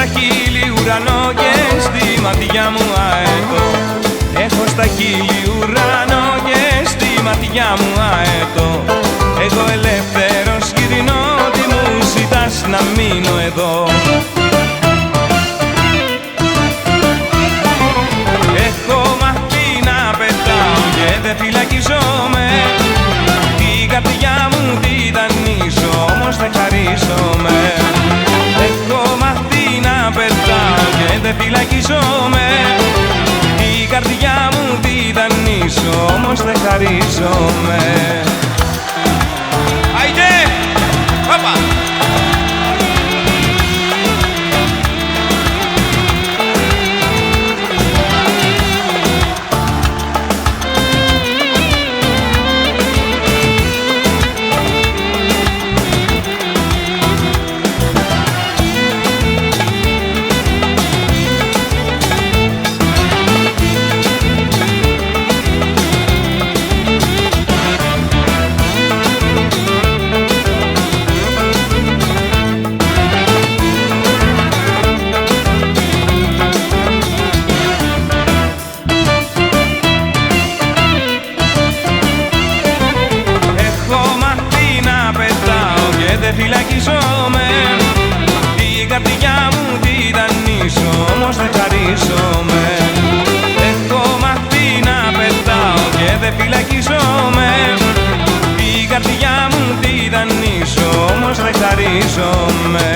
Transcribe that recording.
στα χείλη ουρανό και στη ματιά μου αετό. Έχω στα χείλη ουρανό και στη ματιά μου αετό. Εγώ ελεύθερος γυρνώ, τι μου ζητάς να μείνω εδώ. Έχω μάθει να πετάω και δεν φυλακίζομαι. Την καρδιά μου τη δανείζω, όμως δεν χαρίζομαι. Έχω μάθει να πετάω και δεν φυλακίζομαι. Την καρδιά μου τη δανείζω, όμως δεν χαρίζομαι. Άιντε! Πάπα! Δεν φυλακίζομαι, την καρδιά μου τη δανείζω, όμως δεν χαρίζομαι. Έχω μάθει να πετάω και δεν φυλακίζομαι. Την καρδιά μου τη δανείζω, όμως δεν χαρίζομαι.